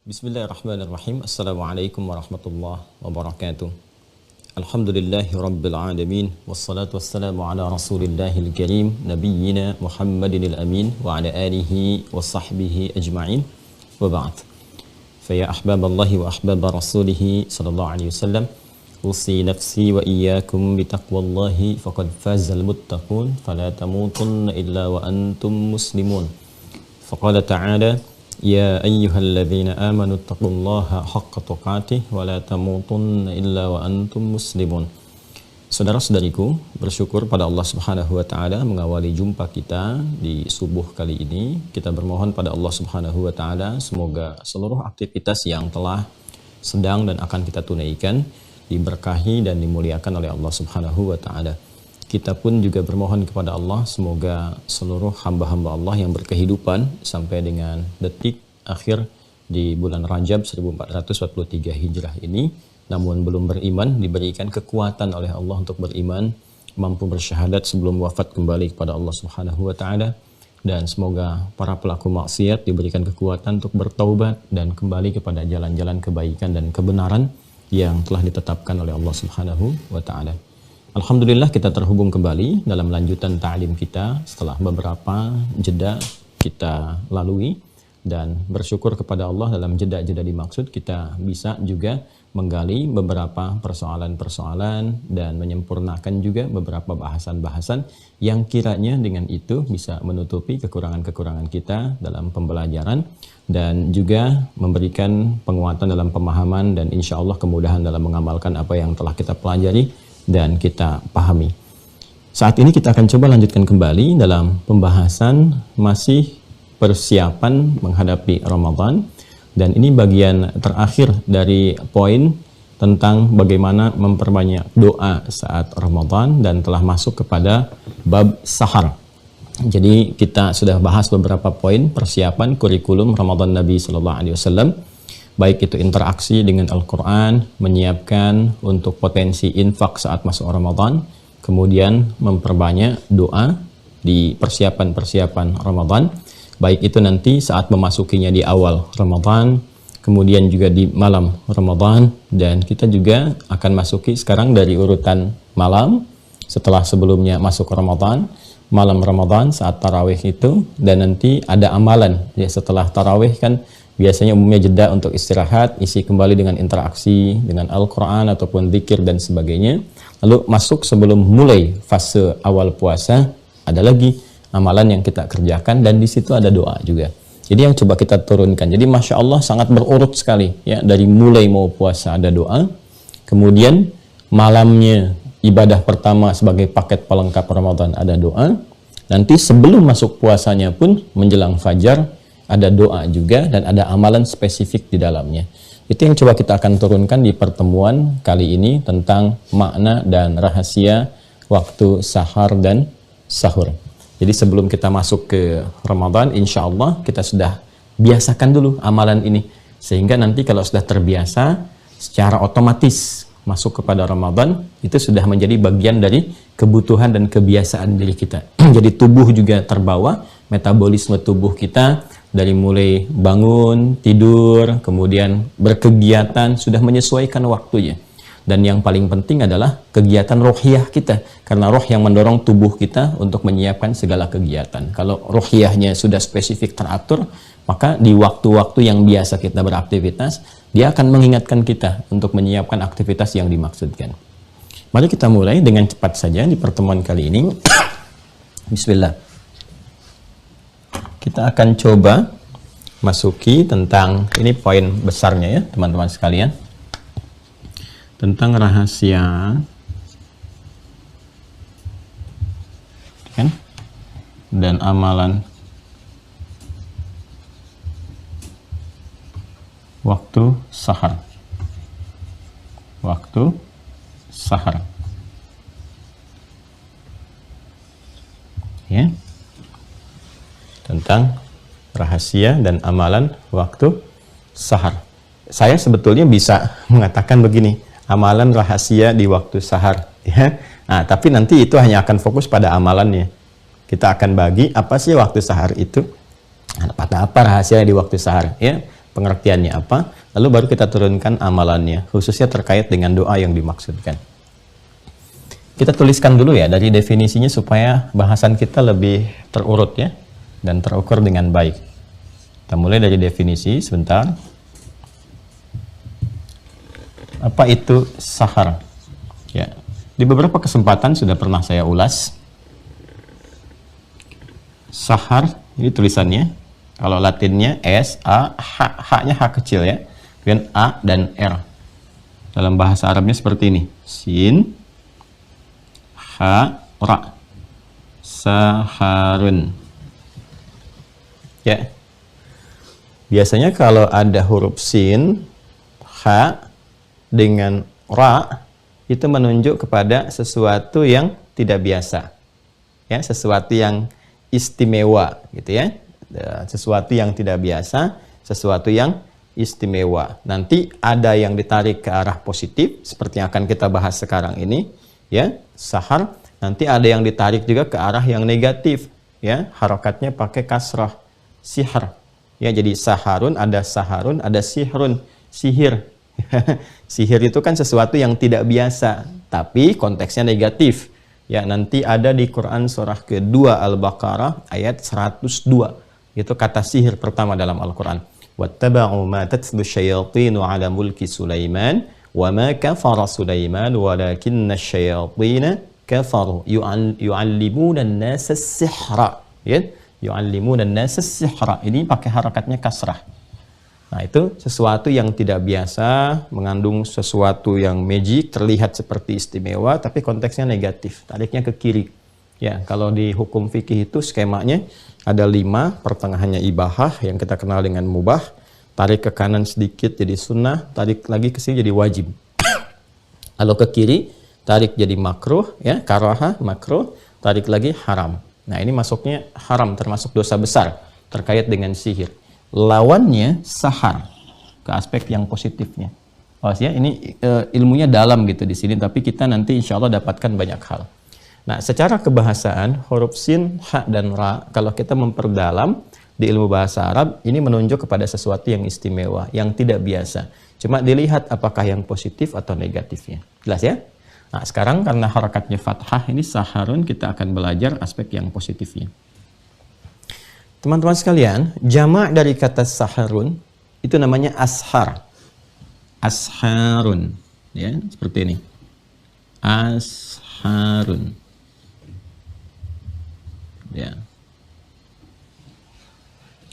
Bismillahirrahmanirrahim. Assalamualaikum warahmatullahi wabarakatuh. Alhamdulillahi rabbil alamin. Wassalatu wassalamu ala rasulillahil karim, nabiyyina Muhammadinil amin, wa ala alihi wa sahbihi ajma'in, wa ba'd. Faya ahbaballahi wa ahbaba rasulihi sallallahu alaihi wasallam, usi nafsi wa iyyakum bitaqwallahi faqad fazal muttaqun, fala tamutunna illa wa antum muslimun. Faqala ta'ala, ya ayyuhalladzina amanu taqullaha haqqa tuqatih wa la tamutunna illa wa antum muslimun. Saudara-saudariku, bersyukur pada Allah Subhanahu wa taala mengawali jumpa kita di subuh kali ini. Kita bermohon pada Allah Subhanahu wa taala semoga seluruh aktivitas yang telah, sedang dan akan kita tunaikan diberkahi dan dimuliakan oleh Allah Subhanahu wa taala. Kita pun juga bermohon kepada Allah semoga seluruh hamba-hamba Allah yang berkehidupan sampai dengan detik akhir di bulan Rajab 1443 Hijrah ini, namun belum beriman, diberikan kekuatan oleh Allah untuk beriman, mampu bersyahadat sebelum wafat kembali kepada Allah Subhanahu wa taala, dan semoga para pelaku maksiat diberikan kekuatan untuk bertaubat dan kembali kepada jalan-jalan kebaikan dan kebenaran yang telah ditetapkan oleh Allah Subhanahu wa taala. Alhamdulillah kita terhubung kembali dalam lanjutan ta'lim kita setelah beberapa jeda kita lalui, dan bersyukur kepada Allah dalam jeda-jeda dimaksud kita bisa juga menggali beberapa persoalan-persoalan dan menyempurnakan juga beberapa bahasan-bahasan yang kiranya dengan itu bisa menutupi kekurangan-kekurangan kita dalam pembelajaran dan juga memberikan penguatan dalam pemahaman dan insya Allah kemudahan dalam mengamalkan apa yang telah kita pelajari dan kita pahami. Saat ini kita akan coba lanjutkan kembali dalam pembahasan masih persiapan menghadapi Ramadan, dan ini bagian terakhir dari poin tentang bagaimana memperbanyak doa saat Ramadan dan telah masuk kepada bab sahar. Jadi kita sudah bahas beberapa poin persiapan kurikulum Ramadan Nabi Sallallahu Alaihi Wasallam, baik itu interaksi dengan Al-Quran, menyiapkan untuk potensi infak saat masuk Ramadan, kemudian memperbanyak doa di persiapan-persiapan Ramadan, baik itu nanti saat memasukinya di awal Ramadan, kemudian juga di malam Ramadan, dan kita juga akan masuki sekarang dari urutan malam, setelah sebelumnya masuk Ramadan, malam Ramadan saat tarawih itu, dan nanti ada amalan ya setelah tarawih kan biasanya umumnya jeda untuk istirahat, isi kembali dengan interaksi dengan Al-Quran ataupun zikir dan sebagainya. Lalu masuk sebelum mulai fase awal puasa, ada lagi amalan yang kita kerjakan dan di situ ada doa juga. Jadi yang coba kita turunkan. Jadi Masya Allah sangat berurut sekali ya, dari mulai mau puasa ada doa, kemudian malamnya ibadah pertama sebagai paket pelengkap Ramadan ada doa, nanti sebelum masuk puasanya pun menjelang fajar ada doa juga dan ada amalan spesifik di dalamnya. Itu yang coba kita akan turunkan di pertemuan kali ini tentang makna dan rahasia waktu sahar dan sahur. Jadi sebelum kita masuk ke Ramadan, insya Allah kita sudah biasakan dulu amalan ini, sehingga nanti kalau sudah terbiasa secara otomatis masuk kepada Ramadan itu sudah menjadi bagian dari kebutuhan dan kebiasaan diri kita. Jadi tubuh juga terbawa, metabolisme tubuh kita dari mulai bangun, tidur, kemudian berkegiatan sudah menyesuaikan waktunya. Dan yang paling penting adalah kegiatan rohiyah kita, karena roh yang mendorong tubuh kita untuk menyiapkan segala kegiatan. Kalau rohiyahnya sudah spesifik teratur, maka di waktu-waktu yang biasa kita beraktivitas, dia akan mengingatkan kita untuk menyiapkan aktivitas yang dimaksudkan. Mari kita mulai dengan cepat saja di pertemuan kali ini. Bismillah. Kita akan coba masuki tentang, ini poin besarnya ya teman-teman sekalian, tentang rahasia kan, dan amalan waktu sahar. Waktu sahar ya, tentang rahasia dan amalan waktu sahar. Saya sebetulnya bisa mengatakan begini, amalan rahasia di waktu sahar ya, Nah, tapi nanti itu hanya akan fokus pada amalannya. Kita akan bagi apa sih waktu sahar itu, pada apa rahasianya di waktu sahar, ya, pengertiannya apa, lalu baru kita turunkan amalannya, khususnya terkait dengan doa yang dimaksudkan. Kita tuliskan dulu ya dari definisinya supaya bahasan kita lebih terurut ya, dan terukur dengan baik. Kita mulai dari definisi sebentar. Apa itu sahar? Ya, di beberapa kesempatan sudah pernah saya ulas. Sahar, ini tulisannya. Kalau Latinnya S, A, H, H-nya H kecil ya. Kemudian A dan R. Dalam bahasa Arabnya seperti ini. Sin, H, Ra. Saharun. Ya. Biasanya kalau ada huruf sin, H dengan Ra, itu menunjuk kepada sesuatu yang tidak biasa. Ya, sesuatu yang istimewa gitu ya. Sesuatu yang tidak biasa, sesuatu yang istimewa. Nanti ada yang ditarik ke arah positif seperti yang akan kita bahas sekarang ini, ya, sahar. Nanti ada yang ditarik juga ke arah yang negatif, ya, harokatnya pakai kasrah, sihar. Ya, jadi saharun, ada sihrun, sihir. Sihir itu kan sesuatu yang tidak biasa, tapi konteksnya negatif. Ya, nanti ada di Quran surah kedua Al-Baqarah ayat 102. Itu kata sihir pertama dalam Al-Quran. Wattaba'u ma tatlu syayatinu ala mulki Sulaiman wa ma kafara Sulaiman walakinna syayatina kafaru yu'allimuna an-nasa as-sihra. Ya, yu'allimuna an-nasa as-sihra. Ini pakai harakatnya kasrah. Nah, itu sesuatu yang tidak biasa, mengandung sesuatu yang magic, terlihat seperti istimewa, tapi konteksnya negatif, tariknya ke kiri. Ya, kalau di hukum fikih itu skemanya ada 5, pertengahannya ibahah, yang kita kenal dengan mubah, tarik ke kanan sedikit jadi sunnah, tarik lagi ke sini jadi wajib. Kalau ke kiri, tarik jadi makruh, ya, karahah, makruh, tarik lagi haram. Nah, ini masuknya haram, termasuk dosa besar, terkait dengan sihir. Lawannya sahar, ke aspek yang positifnya. Oh ya, ini ilmunya dalam gitu di sini, tapi kita nanti insya Allah dapatkan banyak hal. Nah, secara kebahasaan huruf sin, ha dan ra, kalau kita memperdalam di ilmu bahasa Arab, ini menunjuk kepada sesuatu yang istimewa, yang tidak biasa. Cuma dilihat apakah yang positif atau negatifnya. Jelas ya? Nah, sekarang karena harakatnya fathah, ini saharun, kita akan belajar aspek yang positifnya. Teman-teman sekalian, jamak dari kata saharun itu namanya ashar. Asharun, ya, seperti ini. Asharun. Ya.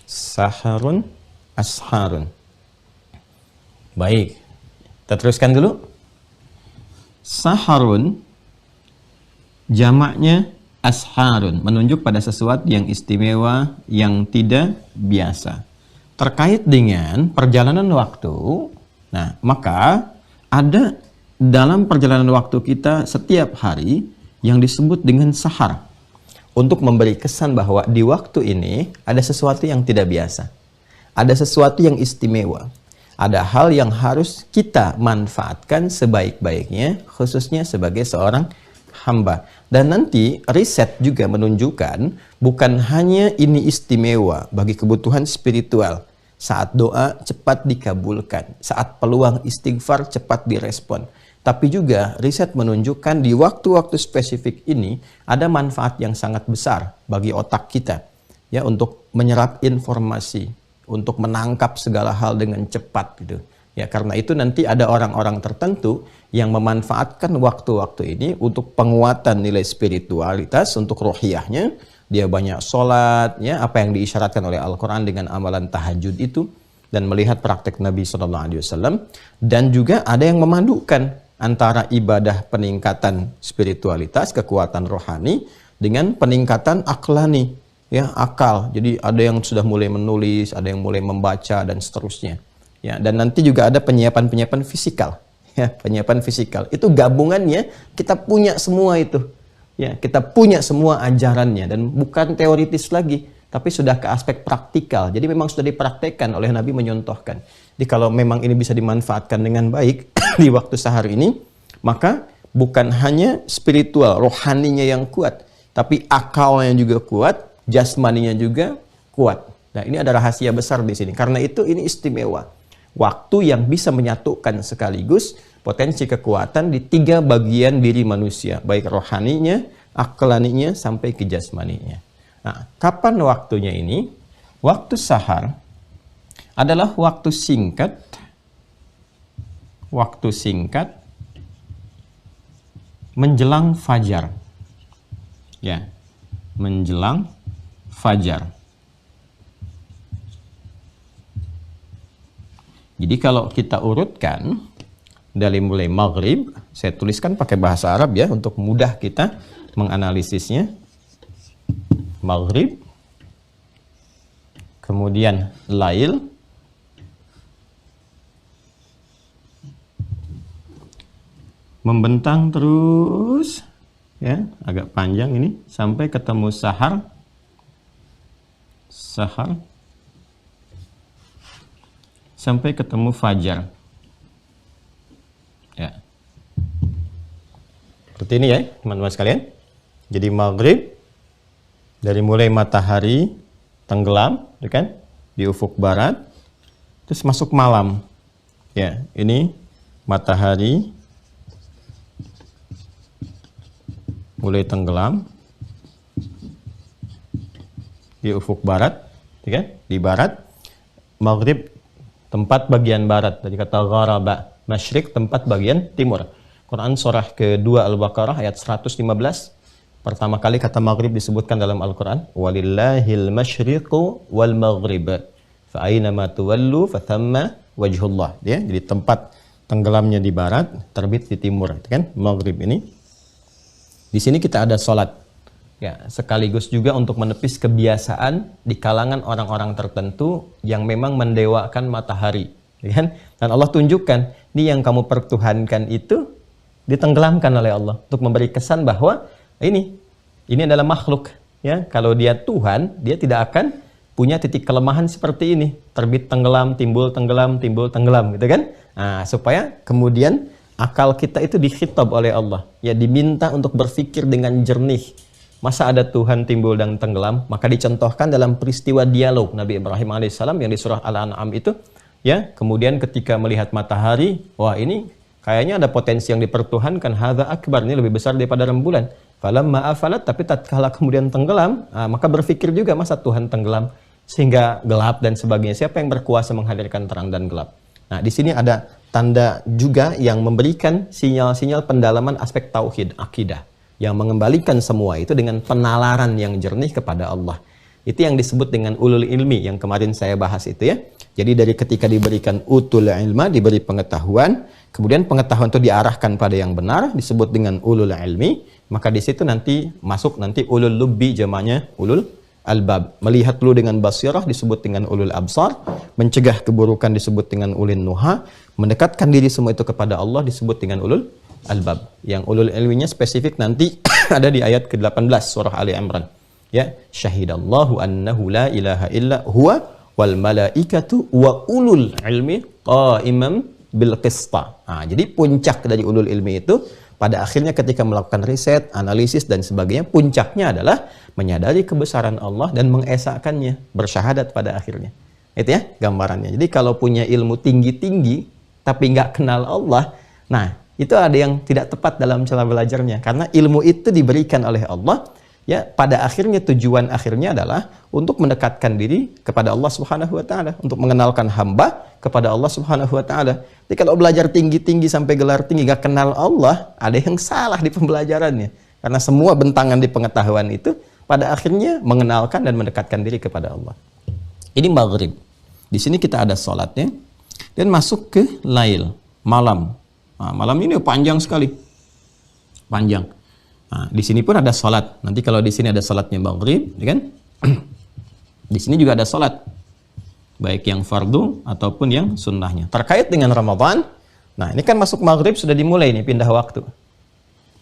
Saharun, asharun. Baik. Kita teruskan dulu. Saharun jamaknya asharun, menunjuk pada sesuatu yang istimewa, yang tidak biasa. Terkait dengan perjalanan waktu, nah, maka ada dalam perjalanan waktu kita setiap hari yang disebut dengan sahar. Untuk memberi kesan bahwa di waktu ini ada sesuatu yang tidak biasa. Ada sesuatu yang istimewa. Ada hal yang harus kita manfaatkan sebaik-baiknya, khususnya sebagai seorang hamba. Dan nanti riset juga menunjukkan bukan hanya ini istimewa bagi kebutuhan spiritual. Saat doa cepat dikabulkan, saat peluang istighfar cepat direspon. Tapi juga riset menunjukkan di waktu-waktu spesifik ini ada manfaat yang sangat besar bagi otak kita, ya, untuk menyerap informasi, untuk menangkap segala hal dengan cepat gitu. Ya, karena itu nanti ada orang-orang tertentu yang memanfaatkan waktu-waktu ini untuk penguatan nilai spiritualitas, untuk rohiyahnya. Dia banyak sholat, ya, apa yang diisyaratkan oleh Al-Quran dengan amalan tahajud itu, dan melihat praktek Nabi SAW. Dan juga ada yang memadukan antara ibadah peningkatan spiritualitas, kekuatan rohani, dengan peningkatan aklani, ya, akal. Jadi ada yang sudah mulai menulis, ada yang mulai membaca, dan seterusnya. Ya, dan nanti juga ada penyiapan-penyiapan fisikal, ya, penyiapan fisikal. Itu gabungannya kita punya semua itu. Ya, kita punya semua ajarannya dan bukan teoritis lagi, tapi sudah ke aspek praktikal. Jadi memang sudah dipraktekkan oleh Nabi, menyontohkan. Jadi kalau memang ini bisa dimanfaatkan dengan baik di waktu sahar ini, maka bukan hanya spiritual, rohaninya yang kuat, tapi akalnya juga kuat, jasmaninya juga kuat. Nah, ini ada rahasia besar di sini. Karena itu ini istimewa. Waktu yang bisa menyatukan sekaligus potensi kekuatan di 3 bagian diri manusia, baik rohaninya, akalaninya, sampai ke jasmaninya. Nah, kapan waktunya ini? Waktu sahar adalah waktu singkat menjelang fajar. Ya, menjelang fajar. Jadi kalau kita urutkan dari mulai maghrib, saya tuliskan pakai bahasa Arab ya untuk mudah kita menganalisisnya. Maghrib, kemudian lail, membentang terus ya, agak panjang ini sampai ketemu sahar, sampai ketemu fajar. Ya. Seperti ini ya, teman-teman sekalian. Jadi maghrib dari mulai matahari tenggelam, ya kan, di ufuk barat, terus masuk malam. Ya, ini matahari mulai tenggelam di ufuk barat, ya kan, di barat. Maghrib tempat bagian barat, dari kata gharaba, masyrik tempat bagian timur. Quran surah kedua Al-Baqarah ayat 115. Pertama kali kata maghrib disebutkan dalam Al-Quran. Walillahil masyriqu wal maghrib. Fa aynama tuwallu fa thamma wajhullah. Ya, jadi tempat tenggelamnya di barat, terbit di timur, kan? Maghrib ini. Di sini kita ada sholat. Ya, sekaligus juga untuk menepis kebiasaan di kalangan orang-orang tertentu yang memang mendewakan matahari. Ya kan? Dan Allah tunjukkan, ini yang kamu pertuhankan itu ditenggelamkan oleh Allah untuk memberi kesan bahwa ini adalah makhluk, ya. Kalau dia Tuhan, dia tidak akan punya titik kelemahan seperti ini, terbit tenggelam, timbul tenggelam, timbul tenggelam, gitu kan? Nah, supaya kemudian akal kita itu dikhitab oleh Allah, ya, diminta untuk berpikir dengan jernih. Masa ada Tuhan timbul dan tenggelam? Maka dicontohkan dalam peristiwa dialog Nabi Ibrahim alaihissalam yang di surah Al-An'am itu, ya. Kemudian ketika melihat matahari, wah ini kayaknya ada potensi yang dipertuhankan, hadza akbar, ini lebih besar daripada rembulan. Falamma afalat, tapi tatkala kemudian tenggelam, maka berpikir juga, masa Tuhan tenggelam sehingga gelap dan sebagainya. Siapa yang berkuasa menghadirkan terang dan gelap? Nah, di sini ada tanda juga yang memberikan sinyal-sinyal pendalaman aspek tauhid, akidah, yang mengembalikan semua itu dengan penalaran yang jernih kepada Allah. Itu yang disebut dengan ulul ilmi yang kemarin saya bahas itu ya. Jadi dari ketika diberikan utul ilma, diberi pengetahuan, kemudian pengetahuan itu diarahkan pada yang benar, disebut dengan ulul ilmi, maka di situ nanti masuk nanti ulul lubbi, jamaknya ulul albab. Melihat dulu dengan basirah disebut dengan ulul absar, mencegah keburukan disebut dengan ulil nuha, mendekatkan diri semua itu kepada Allah disebut dengan ulul albab. Yang ulul ilminya spesifik nanti ada di ayat ke-18 surah Ali Imran. Ya, syahidallahu annahu la ilaha illa huwa wal malaikatu wa ulul ilmi qaimam bil qista. Nah, jadi puncak dari ulul ilmi itu pada akhirnya ketika melakukan riset, analisis dan sebagainya, puncaknya adalah menyadari kebesaran Allah dan mengesahkannya, bersyahadat pada akhirnya. Itu ya gambarannya. Jadi kalau punya ilmu tinggi-tinggi tapi nggak kenal Allah, nah itu ada yang tidak tepat dalam cara belajarnya. Karena ilmu itu diberikan oleh Allah, ya, pada akhirnya tujuan akhirnya adalah untuk mendekatkan diri kepada Allah Subhanahu wa taala, untuk mengenalkan hamba kepada Allah Subhanahu wa taala. Jadi kalau belajar tinggi-tinggi sampai gelar tinggi gak kenal Allah, ada yang salah di pembelajarannya. Karena semua bentangan di pengetahuan itu pada akhirnya mengenalkan dan mendekatkan diri kepada Allah. Ini maghrib. Di sini kita ada sholatnya dan masuk ke lail, malam. Nah, malam ini panjang sekali. Panjang. Nah, di sini pun ada sholat. Nanti kalau di sini ada sholatnya maghrib, ya kan? Di sini juga ada sholat, baik yang fardu ataupun yang sunnahnya. Terkait dengan Ramadan, nah ini kan masuk maghrib sudah dimulai nih pindah waktu.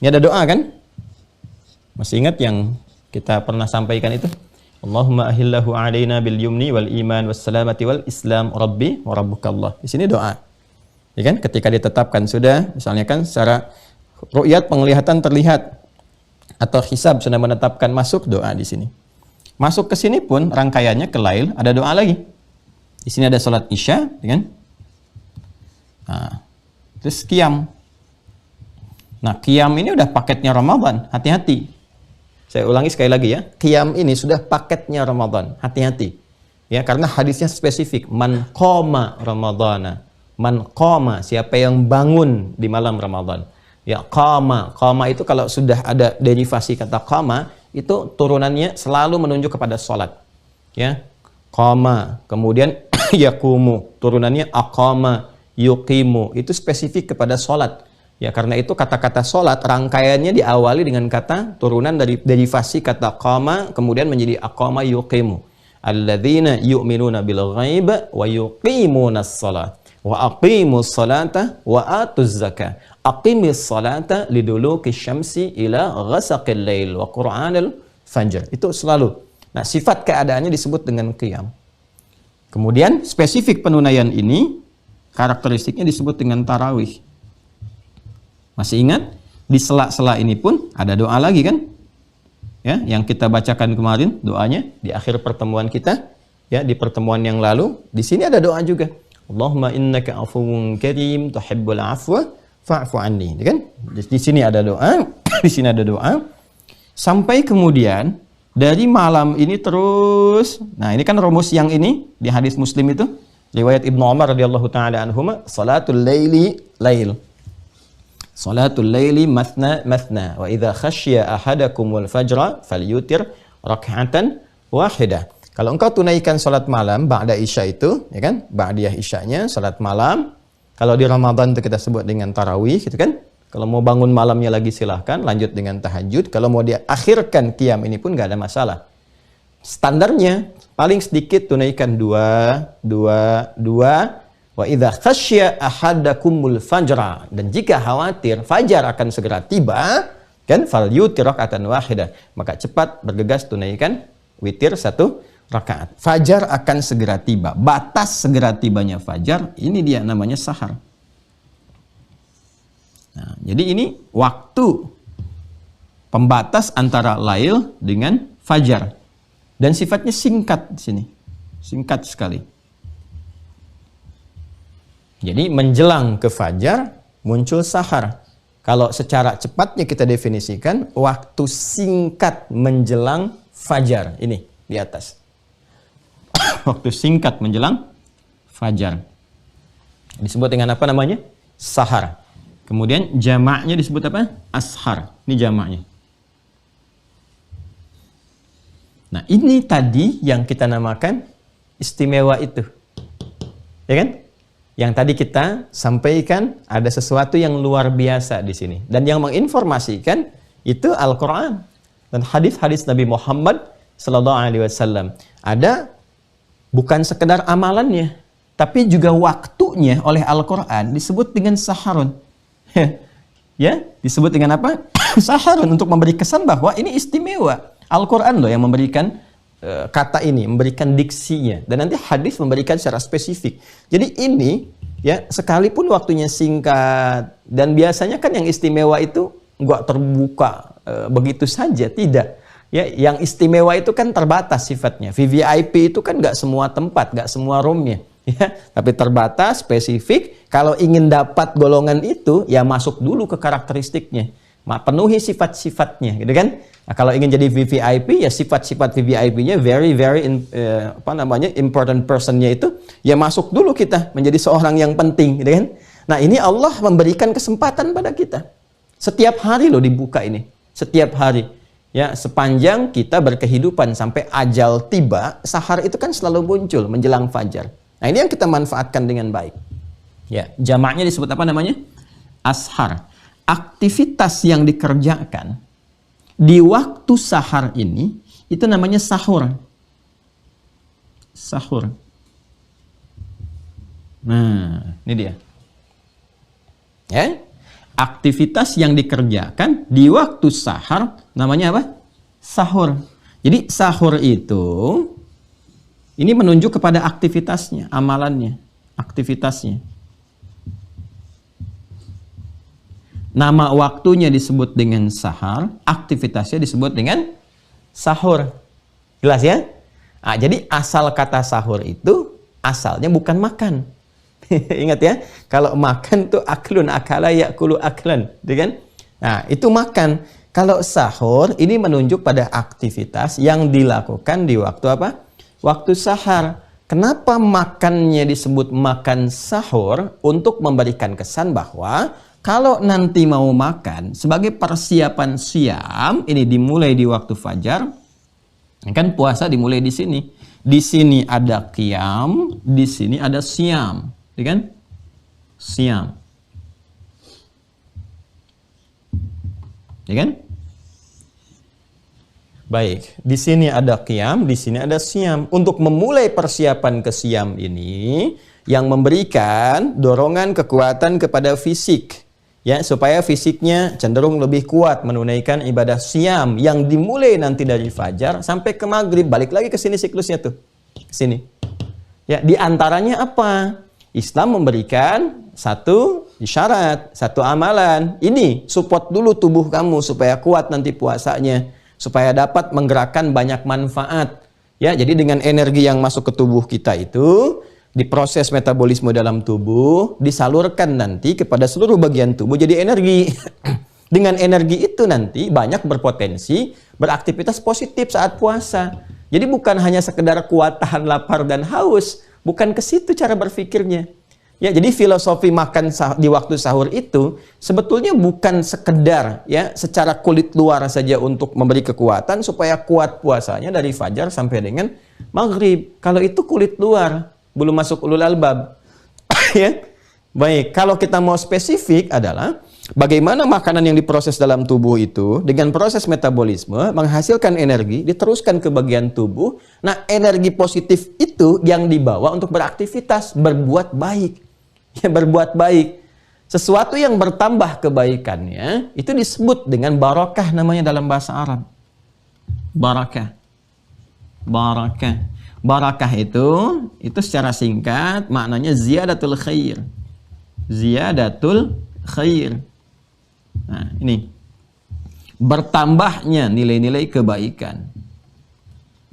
Ini ada doa kan? Masih ingat yang kita pernah sampaikan itu? Allahumma ahillahu alaina bil yumni wal iman was salamati wal islam rabbi wa rabbukallah. Di sini doa. Ya kan? Ketika ditetapkan sudah, misalnya kan secara ru'yat penglihatan terlihat atau hisab sudah menetapkan masuk, doa di sini. Masuk ke sini pun rangkaiannya ke lail, ada doa lagi. Di sini ada salat Isya, kan? Nah, terus qiyam. Nah, qiyam ini udah paketnya Ramadan, hati-hati. Saya ulangi sekali lagi ya, qiyam ini sudah paketnya Ramadan, hati-hati. Ya, karena hadisnya spesifik, man qama Ramadana. Man qama, siapa yang bangun di malam Ramadan. Ya, qama itu kalau sudah ada derivasi kata qama, itu turunannya selalu menunjuk kepada salat. Ya. Qama, kemudian yaqumu, turunannya aqama, yuqimu, itu spesifik kepada salat. Ya, karena itu kata-kata salat rangkaiannya diawali dengan kata turunan dari derivasi kata qama kemudian menjadi aqama yuqimu. Alladzina yu'minuna bil ghaib wa yuqimunas shalah wa aqimus salata wa atuz zakah. Aqimis salata liduluki syamsi ila ghasaqil lail wa qur'anil fajr. Itu selalu. Nah, sifat keadaannya disebut dengan qiyam. Kemudian spesifik penunaian ini karakteristiknya disebut dengan tarawih. Masih ingat? Di sela-sela ini pun ada doa lagi kan? Ya, yang kita bacakan kemarin doanya di akhir pertemuan kita, ya, di pertemuan yang lalu, di sini ada doa juga. Allahumma innaka afuwun karim tuhibbul afwa fa'fu anni, kan? Di sini ada doa, di sini ada doa. Sampai kemudian dari malam ini terus. Nah, ini kan rumus yang ini di hadis Muslim itu, riwayat Ibnu Umar radhiyallahu taala anhuma, salatul laili lail. Salatul laili mathna mathna wa idza khasyiya ahadakumul fajra falyutir rak'atan wahidah. Kalau engkau tunaikan salat malam ba'da isya itu, ya kan? Ba'diyah isyanya salat malam. Kalau di Ramadan itu kita sebut dengan tarawih, gitu kan? Kalau mau bangun malamnya lagi silahkan, lanjut dengan tahajud. Kalau mau diakhirkan qiyam ini pun nggak ada masalah. Standarnya paling sedikit tunaikan 2. Wa idza khasya ahadakumul fajra, dan jika khawatir fajar akan segera tiba, kan, falyutir raka'atan wahidah, maka cepat bergegas tunaikan witir 1 rakaat. Fajar akan segera tiba. Batas segera tibanya fajar ini dia namanya sahar. Nah, jadi ini waktu pembatas antara lail dengan fajar. Dan sifatnya singkat di sini. Singkat sekali. Jadi menjelang ke fajar muncul sahar. Kalau secara cepatnya kita definisikan waktu singkat menjelang fajar, ini di atas. Waktu singkat menjelang fajar. Disebut dengan apa namanya? Sahar. Kemudian jamaknya disebut apa? Ashar. Ini jamaknya. Nah, ini tadi yang kita namakan istimewa itu. Ya kan? Yang tadi kita sampaikan ada sesuatu yang luar biasa di sini. Dan yang menginformasikan itu Al-Quran. Dan hadis-hadis Nabi Muhammad SAW. Ada bukan sekedar amalannya, tapi juga waktunya oleh Al-Quran disebut dengan saharun. Ya, disebut dengan apa? Saharun, untuk memberi kesan bahwa ini istimewa. Al-Quran loh yang memberikan kata ini, memberikan diksinya, dan nanti hadis memberikan secara spesifik. Jadi ini ya, sekalipun waktunya singkat, dan biasanya kan yang istimewa itu nggak terbuka begitu saja, tidak. Ya, yang istimewa itu kan terbatas sifatnya. VVIP itu kan nggak semua tempat, nggak semua roomnya, ya, tapi terbatas, spesifik. Kalau ingin dapat golongan itu, ya masuk dulu ke karakteristiknya, penuhi sifat-sifatnya, gitu kan? Nah, kalau ingin jadi VVIP, ya sifat-sifat VVIP-nya very important person-nya itu, ya masuk dulu kita menjadi seorang yang penting, gitu kan? Nah, ini Allah memberikan kesempatan pada kita. Setiap hari loh dibuka ini, setiap hari. Ya, sepanjang kita berkehidupan sampai ajal tiba, sahar itu kan selalu muncul menjelang fajar. Nah, ini yang kita manfaatkan dengan baik. Ya, jamaknya disebut apa namanya? Ashar. Aktivitas yang dikerjakan di waktu sahar ini itu namanya sahur. Sahur. Nah, ini dia. Ya. Aktivitas yang dikerjakan di waktu sahar namanya apa? Sahur. Jadi sahur itu ini menunjuk kepada aktivitasnya, amalannya, aktivitasnya. Nama waktunya disebut dengan sahar, aktivitasnya disebut dengan sahur. Jelas ya? Nah, jadi asal kata sahur itu asalnya bukan makan. Ingat ya, kalau makan tuh aklun, akala yakulu aklan, gitu kan? Nah, itu makan. Kalau sahur ini menunjuk pada aktivitas yang dilakukan di waktu apa? Waktu sahar. Kenapa makannya disebut makan sahur? Untuk memberikan kesan bahwa kalau nanti mau makan sebagai persiapan siam, ini dimulai di waktu fajar. Kan puasa dimulai di sini. Di sini ada qiyam, di sini ada siam, ya kan? Siam. Ya kan? Baik, di sini ada qiyam, di sini ada siam. Untuk memulai persiapan ke siam ini yang memberikan dorongan kekuatan kepada fisik, ya, supaya fisiknya cenderung lebih kuat menunaikan ibadah siam yang dimulai nanti dari fajar sampai ke maghrib. Balik lagi ke sini siklusnya tuh. Ke sini. Ya, di antaranya apa? Islam memberikan satu isyarat, satu amalan. Ini support dulu tubuh kamu supaya kuat nanti puasanya, supaya dapat menggerakkan banyak manfaat. Ya, jadi dengan energi yang masuk ke tubuh kita itu diproses metabolisme dalam tubuh, disalurkan nanti kepada seluruh bagian tubuh jadi energi. Dengan energi itu nanti banyak berpotensi beraktivitas positif saat puasa. Jadi bukan hanya sekedar kuat tahan lapar dan haus, bukan ke situ cara berpikirnya. Ya, jadi filosofi makan di waktu sahur itu sebetulnya bukan sekedar ya secara kulit luar saja untuk memberi kekuatan supaya kuat puasanya dari fajar sampai dengan maghrib. Kalau itu kulit luar, belum masuk ulul albab. Ya. Baik, kalau kita mau spesifik adalah bagaimana makanan yang diproses dalam tubuh itu dengan proses metabolisme menghasilkan energi, diteruskan ke bagian tubuh. Nah, energi positif itu yang dibawa untuk beraktivitas, berbuat baik. Ya, berbuat baik. Sesuatu yang bertambah kebaikannya itu disebut dengan barakah namanya dalam bahasa Arab. Barakah. Barakah. Barakah itu secara singkat maknanya ziyadatul khair. Ziyadatul khair. Nah, ini bertambahnya nilai-nilai kebaikan.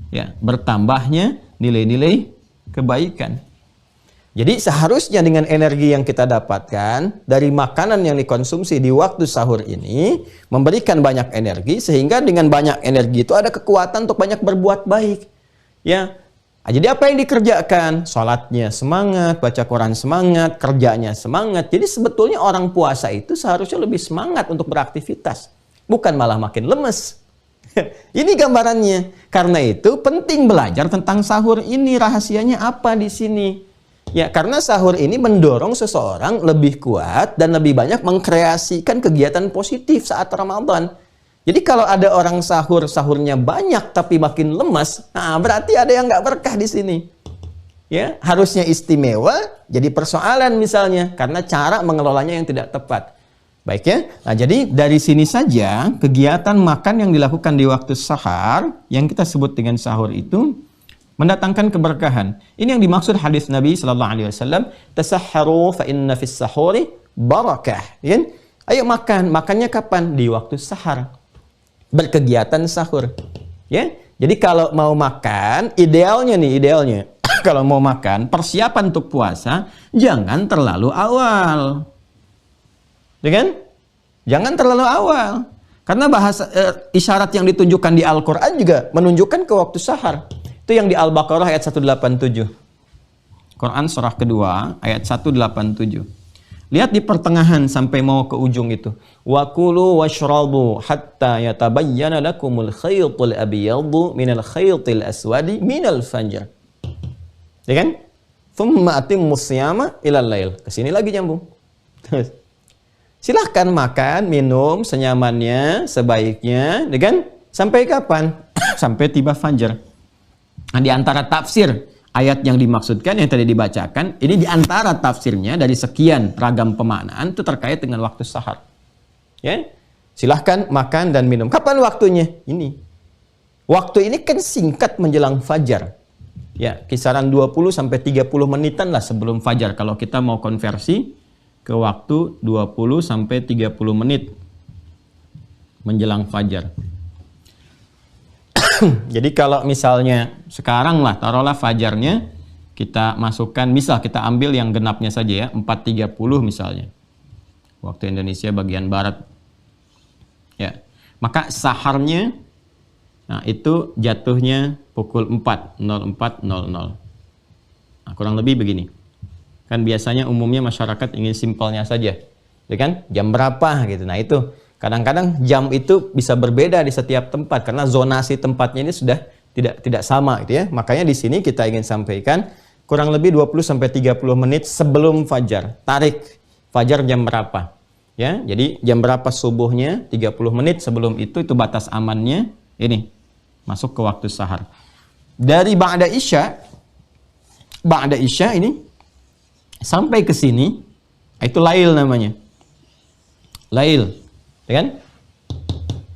Ya, bertambahnya nilai-nilai kebaikan. Jadi seharusnya dengan energi yang kita dapatkan dari makanan yang dikonsumsi di waktu sahur ini memberikan banyak energi, sehingga dengan banyak energi itu ada kekuatan untuk banyak berbuat baik. Ya. Jadi apa yang dikerjakan? Sholatnya semangat, baca Quran semangat, kerjanya semangat. Jadi sebetulnya orang puasa itu seharusnya lebih semangat untuk beraktivitas, bukan malah makin lemes. Ini gambarannya. Karena itu penting belajar tentang sahur ini. Rahasianya apa di sini? Ya, karena sahur ini mendorong seseorang lebih kuat dan lebih banyak mengkreasikan kegiatan positif saat Ramadan. Jadi kalau ada orang sahurnya banyak tapi makin lemas, nah berarti ada yang nggak berkah di sini. Ya, harusnya istimewa, jadi persoalan misalnya karena cara mengelolanya yang tidak tepat. Baik ya. Nah, jadi dari sini saja kegiatan makan yang dilakukan di waktu sahar yang kita sebut dengan sahur itu mendatangkan keberkahan. Ini yang dimaksud hadis Nabi sallallahu alaihi wasallam, "Tasahharu fa inna fis sahuri barakah." Ya? Ayo makan. Makannya kapan? Di waktu sahar. Berkegiatan sahur. Ya. Jadi kalau mau makan, idealnya kalau mau makan, persiapan untuk puasa jangan terlalu awal. Ya kan? Jangan terlalu awal. Karena bahasa isyarat yang ditunjukkan di Al-Qur'an juga menunjukkan ke waktu sahar. Itu yang di Al-Baqarah ayat 187. Quran surah kedua ayat 187. Lihat di pertengahan sampai mau ke ujung itu. Wa kulu washrabu hatta yatabayyana lakumul khaytul abyadu minal khaytil aswadi minal fajr. Ya kan? Thumma atimmus siyama ilal lail. Kesini lagi nyambung. Silahkan makan, minum senyamannya, sebaiknya, ya kan? Sampai kapan? Sampai tiba fajar. Nah, di antara tafsir ayat yang dimaksudkan yang tadi dibacakan, ini di antara tafsirnya dari sekian ragam pemaknaan itu terkait dengan waktu sahar. Ya, silahkan makan dan minum. Kapan waktunya? Ini. Waktu ini kan singkat menjelang fajar. Ya, kisaran 20 sampai 30 menitan lah sebelum fajar kalau kita mau konversi ke waktu 20 sampai 30 menit menjelang fajar. Jadi kalau misalnya sekarang lah, taruhlah fajarnya kita masukkan, misal kita ambil yang genapnya saja ya, 4.30 misalnya. Waktu Indonesia bagian barat. Ya. Maka saharnya, nah itu jatuhnya pukul 4.04.00. Nah, kurang lebih begini. Kan biasanya umumnya masyarakat ingin simpelnya saja. Ya kan? Jam berapa gitu. Nah itu kadang-kadang jam itu bisa berbeda di setiap tempat karena zonasi tempatnya ini sudah tidak sama gitu ya. Makanya di sini kita ingin sampaikan kurang lebih 20 sampai 30 menit sebelum fajar. Tarik fajar jam berapa? Ya, jadi jam berapa subuhnya? 30 menit sebelum itu batas amannya ini. Masuk ke waktu sahar. Dari ba'da Isya ini sampai ke sini itu lail namanya. Lail. Ya kan?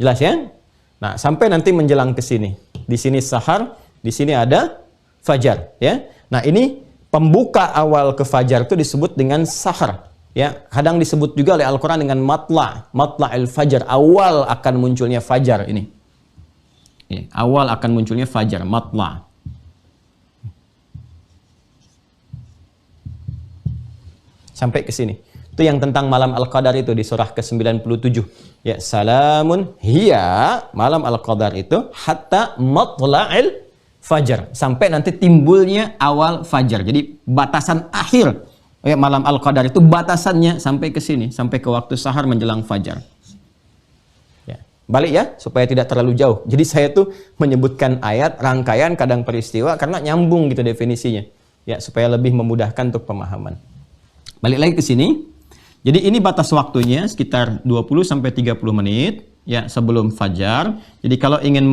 Jelas ya? Nah, sampai nanti menjelang ke sini. Di sini sahar, di sini ada fajar, ya. Nah, ini pembuka awal ke fajar itu disebut dengan sahar, ya. Kadang disebut juga oleh Al-Qur'an dengan matla'il fajar, awal akan munculnya fajar ini. Ya, awal akan munculnya fajar, matla'. Sampai ke sini. Itu yang tentang malam Al-Qadar itu di surah ke-97. Ya, salamun hiya, malam Al-Qadar itu hatta matla'il fajar, sampai nanti timbulnya awal fajar. Jadi batasan akhir ya, malam Al-Qadar itu batasannya sampai ke sini, sampai ke waktu sahar menjelang fajar. Ya, balik ya supaya tidak terlalu jauh. Jadi saya tuh menyebutkan ayat, rangkaian, kadang peristiwa karena nyambung gitu definisinya. Ya, supaya lebih memudahkan untuk pemahaman. Balik lagi ke sini. Jadi ini batas waktunya sekitar 20 sampai 30 menit ya sebelum fajar. Jadi kalau ingin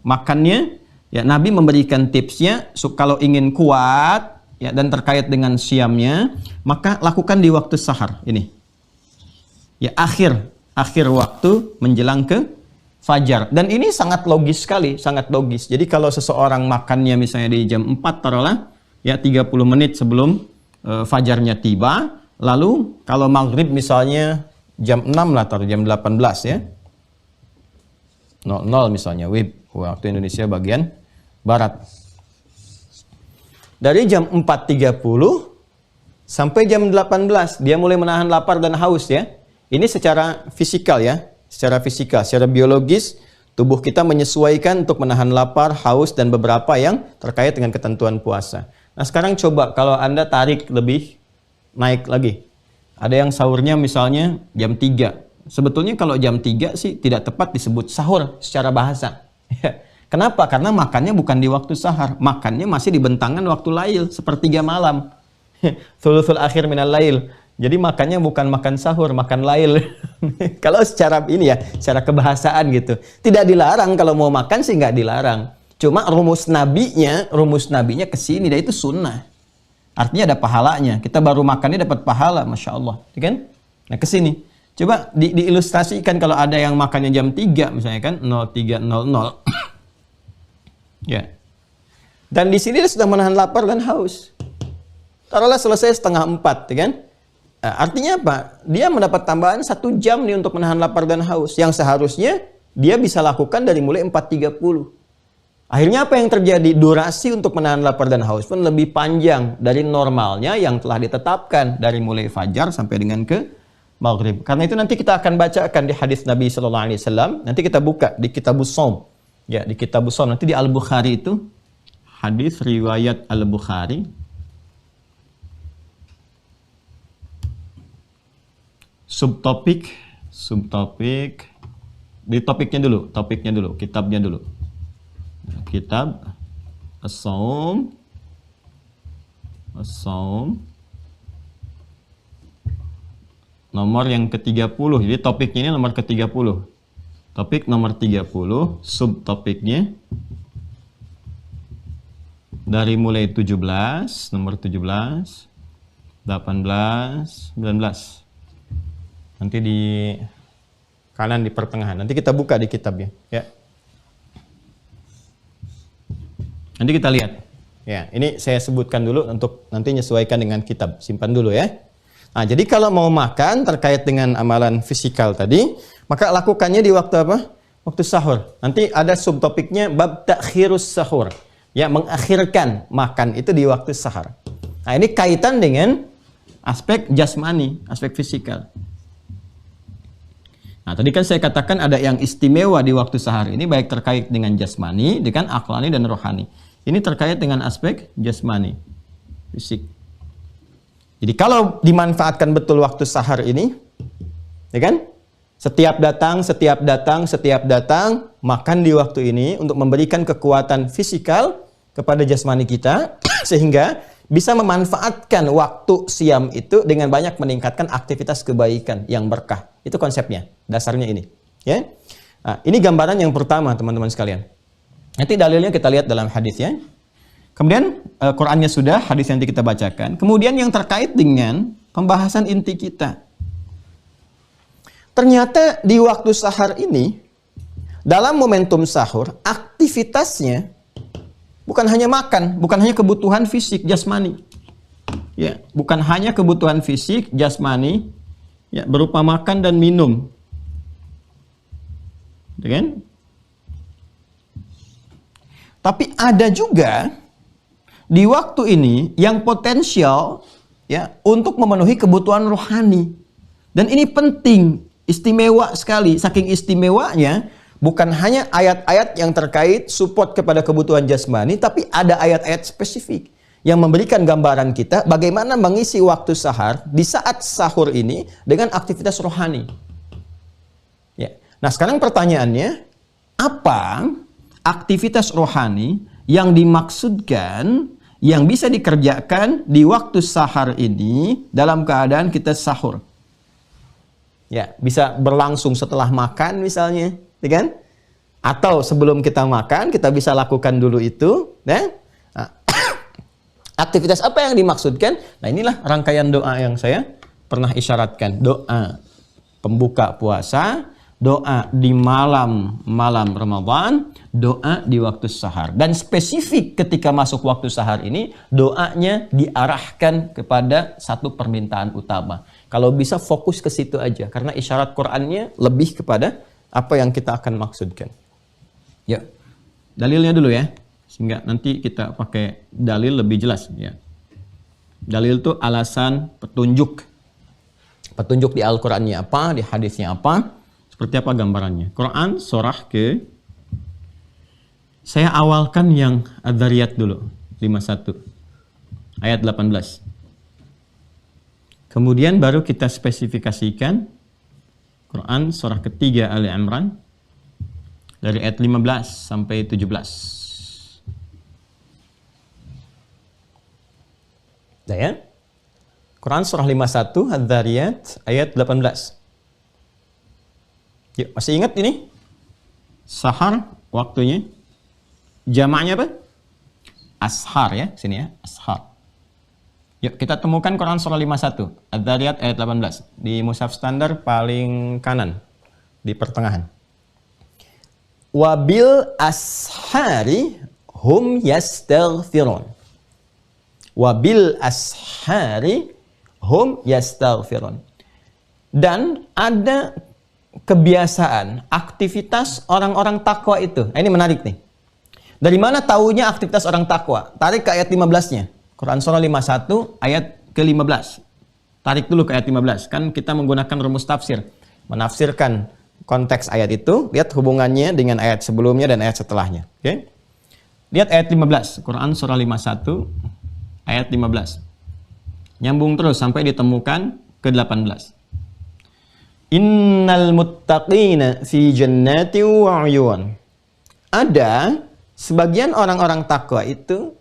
makannya ya Nabi memberikan tipsnya kalau ingin kuat ya dan terkait dengan siamnya, maka lakukan di waktu sahar ini. Ya akhir waktu menjelang ke fajar. Dan ini sangat logis sekali, sangat logis. Jadi kalau seseorang makannya misalnya di jam 4 taruhlah ya 30 menit sebelum fajarnya tiba. Lalu kalau maghrib misalnya jam 6 lah, taruh jam 18 ya. 00 misalnya, waktu Indonesia bagian barat. Dari jam 4.30 sampai jam 18, dia mulai menahan lapar dan haus ya. Ini secara fisikal ya, secara biologis, tubuh kita menyesuaikan untuk menahan lapar, haus, dan beberapa yang terkait dengan ketentuan puasa. Nah sekarang coba kalau Anda tarik lebih naik lagi. Ada yang sahurnya misalnya jam 3. Sebetulnya kalau jam 3 sih tidak tepat disebut sahur secara bahasa. Kenapa? Karena makannya bukan di waktu sahar. Makannya masih di bentangan waktu lail, sepertiga malam. Thuluthul akhir minal lail. Jadi makannya bukan makan sahur, makan lail. Kalau secara ini ya, secara kebahasaan gitu. Tidak dilarang, kalau mau makan sih nggak dilarang. Cuma rumus nabinya ke sini, dan itu sunnah. Artinya ada pahalanya. Kita baru makannya dapat pahala, Masya Allah. Kan? Nah, ke sini. Coba diilustrasikan kalau ada yang makannya jam 3, misalnya kan, 03.00. Ya. Dan di sini dia sudah menahan lapar dan haus. Taruhlah selesai 3:30, kan? Nah, artinya apa? Dia mendapat tambahan 1 jam nih untuk menahan lapar dan haus. Yang seharusnya dia bisa lakukan dari mulai 4.30. Akhirnya apa yang terjadi? Durasi untuk menahan lapar dan haus pun lebih panjang dari normalnya yang telah ditetapkan dari mulai fajar sampai dengan ke maghrib. Karena itu nanti kita akan bacakan di hadis Nabi Sallallahu Alaihi Wasallam. Nanti kita buka di Kitabus Shaum. Ya, di Kitabus Shaum. Nanti di Al-Bukhari itu hadis riwayat Al-Bukhari. Subtopik. Di topiknya dulu, kitabnya dulu. Kitab As-Shaum nomor yang ke-30. Jadi topiknya ini nomor ke-30. Topik nomor 30, subtopiknya dari mulai 17, nomor 17, 18, 19. Nanti di kanan di pertengahan. Nanti kita buka di kitabnya, ya. Nanti kita lihat. Ya, ini saya sebutkan dulu untuk nanti menyesuaikan dengan kitab. Simpan dulu ya. Nah, jadi kalau mau makan terkait dengan amalan fisikal tadi, maka lakukannya di waktu apa? Waktu sahur. Nanti ada subtopiknya bab takhirus sahur. Ya, mengakhirkan makan itu di waktu sahur. Nah, ini kaitan dengan aspek jasmani, aspek fisikal. Nah, tadi kan saya katakan ada yang istimewa di waktu sahur ini, baik terkait dengan jasmani, dengan aklani dan rohani. Ini terkait dengan aspek jasmani, fisik. Jadi kalau dimanfaatkan betul waktu sahur ini, ya kan? Setiap datang, makan di waktu ini untuk memberikan kekuatan fisikal kepada jasmani kita, sehingga bisa memanfaatkan waktu siam itu dengan banyak meningkatkan aktivitas kebaikan yang berkah. Itu konsepnya, dasarnya ini. Ya, nah, ini gambaran yang pertama, teman-teman sekalian. Nanti dalilnya kita lihat dalam hadis ya. Kemudian Qurannya sudah, hadis yang nanti kita bacakan. Kemudian yang terkait dengan pembahasan inti kita. Ternyata di waktu sahur ini, dalam momentum sahur, aktivitasnya bukan hanya makan, bukan hanya kebutuhan fisik, jasmani. Ya, bukan hanya kebutuhan fisik, jasmani, ya, berupa makan dan minum. Ya kan? Tapi ada juga di waktu ini yang potensial ya untuk memenuhi kebutuhan rohani. Dan ini penting, istimewa sekali. Saking istimewanya, bukan hanya ayat-ayat yang terkait support kepada kebutuhan jasmani, tapi ada ayat-ayat spesifik yang memberikan gambaran kita bagaimana mengisi waktu sahur di saat sahur ini dengan aktivitas rohani. Ya. Nah, sekarang pertanyaannya, apa aktivitas rohani yang dimaksudkan yang bisa dikerjakan di waktu sahur ini dalam keadaan kita sahur? Ya, bisa berlangsung setelah makan misalnya, ya kan? Atau sebelum kita makan, kita bisa lakukan dulu itu, ya. Nah, aktivitas apa yang dimaksudkan? Nah, inilah rangkaian doa yang saya pernah isyaratkan. Doa pembuka puasa, doa di malam Ramadan, doa di waktu sahur. Dan spesifik ketika masuk waktu sahur ini, doanya diarahkan kepada satu permintaan utama. Kalau bisa fokus ke situ aja, karena isyarat Qur'annya lebih kepada apa yang kita akan maksudkan. Ya, dalilnya dulu ya, sehingga nanti kita pakai dalil lebih jelas. Ya. Dalil itu alasan, petunjuk. Petunjuk di Al-Qur'annya apa, di hadisnya apa, seperti apa gambarannya. Quran surah saya awalkan yang Adz-Dzariyat dulu, 51 ayat 18. Kemudian baru kita spesifikasikan Quran surah ketiga Ali Imran dari ayat 15 sampai 17. Nah ya. Quran surah 51 Adz-Dzariyat ayat 18. Yuk, masih ingat ini? Sahar waktunya. Jamaknya apa? Ashar ya, sini ya, ashar. Yuk kita temukan Quran surah 51, Adz-Dzariyat ayat 18. Di mushaf standar paling kanan, di pertengahan. Wabil ashari hum yastaghfirun. Wabil ashari hum yastaghfirun. Dan ada kebiasaan, aktivitas orang-orang takwa itu. Nah, ini menarik nih. Dari mana taunya aktivitas orang takwa? Tarik ke ayat 15-nya. Quran surah 51 ayat ke-15. Tarik dulu ke ayat 15. Kan kita menggunakan rumus tafsir. Menafsirkan konteks ayat itu, lihat hubungannya dengan ayat sebelumnya dan ayat setelahnya. Oke? Lihat ayat 15. Quran surah 51 ayat 15. Nyambung terus sampai ditemukan ke-18. Innal muttaqina fi jannati wa 'uyun. Ada sebagian orang-orang takwa itu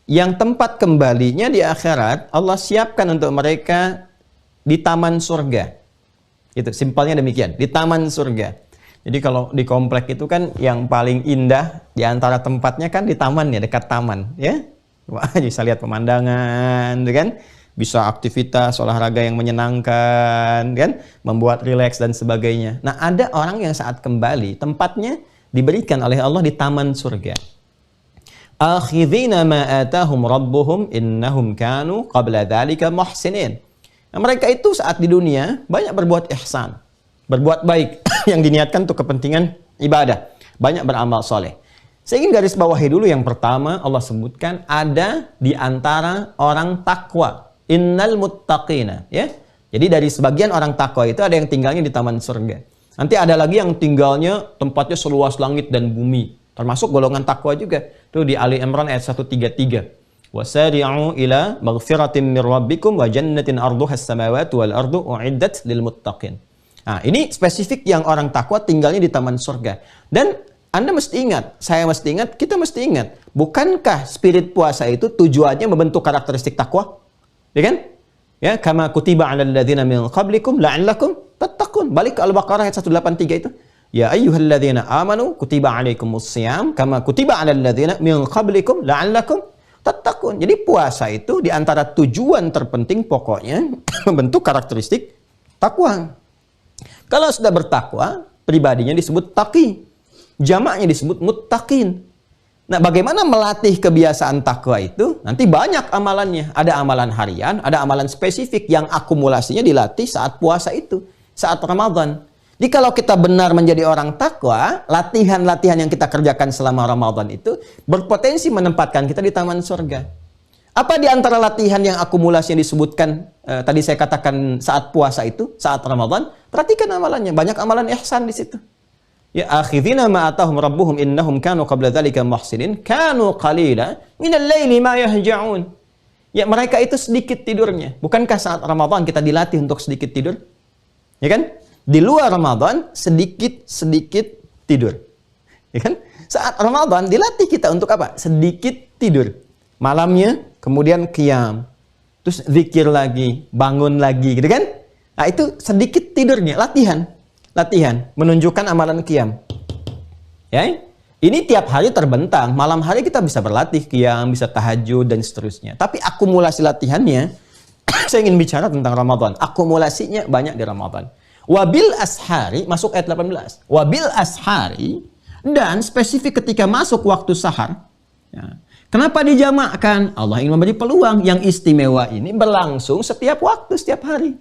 yang tempat kembalinya di akhirat Allah siapkan untuk mereka di taman surga. Itu simpelnya demikian, di taman surga. Jadi kalau di komplek itu kan yang paling indah di antara tempatnya kan di taman ya, dekat taman, ya. Wah, bisa lihat pemandangan, kan? Bisa aktivitas olahraga yang menyenangkan, kan? Membuat rileks dan sebagainya. Nah, ada orang yang saat kembali tempatnya diberikan oleh Allah di taman surga. Akhidhina ma atahum rabbuhum innahum kanu qabla dzalika muhsinin. Nah, mereka itu saat di dunia banyak berbuat ihsan, berbuat baik yang diniatkan untuk kepentingan ibadah, banyak beramal soleh. Saya ingin garis bawahi dulu yang pertama Allah sebutkan ada di antara orang takwa. Innal muttaqina, ya. Jadi dari sebagian orang takwa itu ada yang tinggalnya di taman surga. Nanti ada lagi yang tinggalnya tempatnya seluas langit dan bumi. Termasuk golongan takwa juga. Itu di Ali Imran ayat 133. Wasari'u ila maghfiratin mir rabbikum wa jannatin arduha as-samawati wal ardu u'iddat lil muttaqin. Nah, ini spesifik yang orang takwa tinggalnya di taman surga. Dan Anda mesti ingat, saya mesti ingat, kita mesti ingat. Bukankah spirit puasa itu tujuannya membentuk karakteristik takwa? Ya kan? Ya, kama kutiba 'alal ladzina min qablikum la'allakum tattaqun. Balik ke Al-Baqarah ayat 183 itu. Ya ayyuhalladzina amanu kutiba 'alaikumusiyam kama kutiba 'alal ladzina min qablikum la'allakum tattaqun. Jadi puasa itu di antara tujuan terpenting pokoknya membentuk karakteristik takwa. Kalau sudah bertakwa, pribadinya disebut taqi. Jamaknya disebut muttaqin. Nah, bagaimana melatih kebiasaan takwa itu? Nanti banyak amalannya. Ada amalan harian, ada amalan spesifik yang akumulasinya dilatih saat puasa itu, saat Ramadan. Jadi kalau kita benar menjadi orang takwa, latihan-latihan yang kita kerjakan selama Ramadan itu berpotensi menempatkan kita di taman surga. Apa di antara latihan yang akumulasi yang disebutkan tadi saya katakan saat puasa itu, saat Ramadan? Perhatikan amalannya, banyak amalan ihsan di situ. Ya akhidina ma atahum rabbuhum innahum kanu qabla dzalika muhsinin kanu qalila minal laili ma yahja'un. Ya mereka itu sedikit tidurnya. Bukankah saat Ramadan kita dilatih untuk sedikit tidur? Ya kan? Di luar Ramadan sedikit tidur. Ya kan? Saat Ramadan dilatih kita untuk apa? Sedikit tidur. Malamnya kemudian qiyam. Terus zikir lagi, bangun lagi, gitu kan? Nah, itu sedikit tidurnya, latihan menunjukkan amalan qiyam. Ya, ini tiap hari terbentang. Malam hari kita bisa berlatih qiyam, bisa tahajud dan seterusnya. Tapi akumulasi latihannya, saya ingin bicara tentang Ramadan. Akumulasinya banyak di Ramadan. Wabil ashari, masuk ayat 18. Wabil ashari, dan spesifik ketika masuk waktu sahar. Ya. Kenapa dijamakkan? Allah ingin memberi peluang yang istimewa ini berlangsung setiap waktu, setiap hari.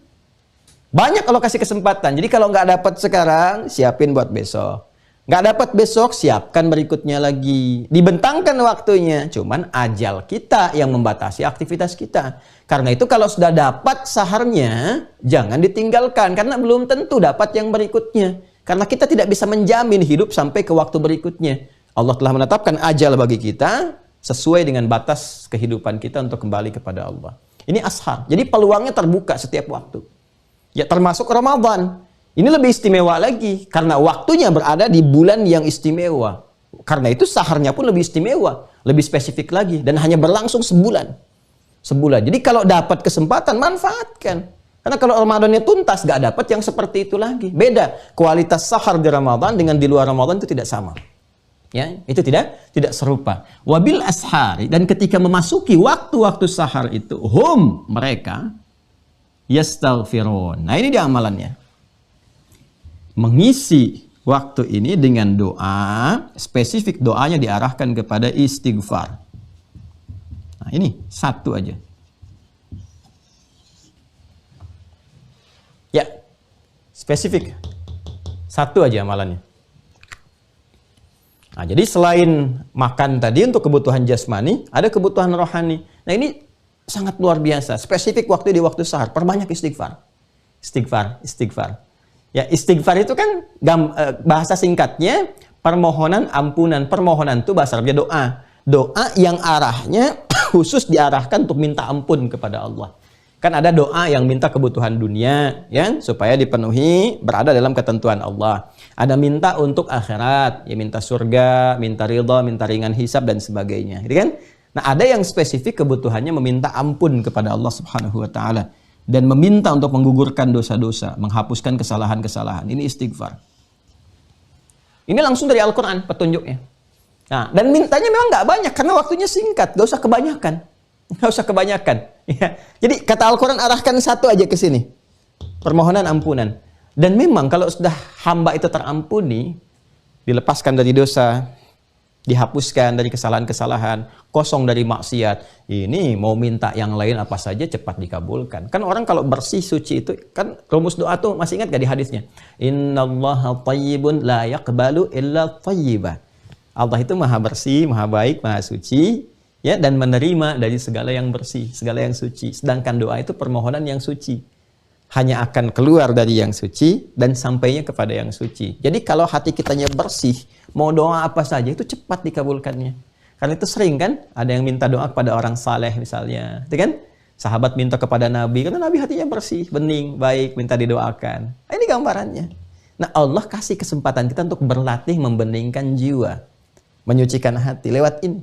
Banyak kalau kasih kesempatan. Jadi kalau nggak dapat sekarang, siapin buat besok. Nggak dapat besok, siapkan berikutnya lagi. Dibentangkan waktunya. Cuman ajal kita yang membatasi aktivitas kita. Karena itu kalau sudah dapat saharnya, jangan ditinggalkan. Karena belum tentu dapat yang berikutnya. Karena kita tidak bisa menjamin hidup sampai ke waktu berikutnya. Allah telah menetapkan ajal bagi kita sesuai dengan batas kehidupan kita untuk kembali kepada Allah. Ini ashar. Jadi peluangnya terbuka setiap waktu. Ya termasuk Ramadan. Ini lebih istimewa lagi. Karena waktunya berada di bulan yang istimewa. Karena itu saharnya pun lebih istimewa. Lebih spesifik lagi. Dan hanya berlangsung sebulan. Jadi kalau dapat kesempatan, manfaatkan. Karena kalau Ramadannya tuntas, gak dapat yang seperti itu lagi. Beda. Kualitas sahar di Ramadan dengan di luar Ramadan itu tidak sama. Ya, itu tidak serupa. Wabil ashari. Dan ketika memasuki waktu-waktu sahar itu, mereka yastaghfirun. Nah, ini dia amalannya. Mengisi waktu ini dengan doa, spesifik doanya diarahkan kepada istighfar. Nah, ini satu aja. Ya, spesifik. Satu aja amalannya. Nah, jadi selain makan tadi untuk kebutuhan jasmani, ada kebutuhan rohani. Nah, ini sangat luar biasa. Spesifik waktu di waktu sahar. Perbanyak istighfar. Istighfar. Ya, istighfar itu kan bahasa singkatnya permohonan ampunan. Permohonan itu bahasa Arabnya doa. Doa yang arahnya khusus diarahkan untuk minta ampun kepada Allah. Kan ada doa yang minta kebutuhan dunia, ya, supaya dipenuhi, berada dalam ketentuan Allah. Ada minta untuk akhirat, ya minta surga, minta ridha, minta ringan hisab dan sebagainya. Gitu kan? Nah, ada yang spesifik kebutuhannya meminta ampun kepada Allah Subhanahu wa taala dan meminta untuk menggugurkan dosa-dosa, menghapuskan kesalahan-kesalahan. Ini istighfar. Ini langsung dari Al-Qur'an petunjuknya. Nah, dan mintanya memang nggak banyak karena waktunya singkat, nggak usah kebanyakan. Nggak usah kebanyakan. Ya. Jadi kata Al-Quran arahkan satu aja ke sini. Permohonan ampunan. Dan memang kalau sudah hamba itu terampuni, dilepaskan dari dosa, dihapuskan dari kesalahan-kesalahan, kosong dari maksiat. Ini mau minta yang lain apa saja cepat dikabulkan. Kan orang kalau bersih suci itu kan rumus doa tuh masih ingat gak di hadisnya? Innallaha thayyibun la yaqbalu illa thayyiba. Allah itu maha bersih, maha baik, maha suci, ya, dan menerima dari segala yang bersih, segala yang suci. Sedangkan doa itu permohonan yang suci. Hanya akan keluar dari yang suci dan sampainya kepada yang suci. Jadi kalau hati kitanya bersih, mau doa apa saja itu cepat dikabulkannya. Karena itu sering kan ada yang minta doa kepada orang saleh misalnya, itu kan? Sahabat minta kepada Nabi karena Nabi hatinya bersih, bening, baik, minta didoakan. Nah, ini gambarannya. Nah, Allah kasih kesempatan kita untuk berlatih membeningkan jiwa, menyucikan hati lewat ini.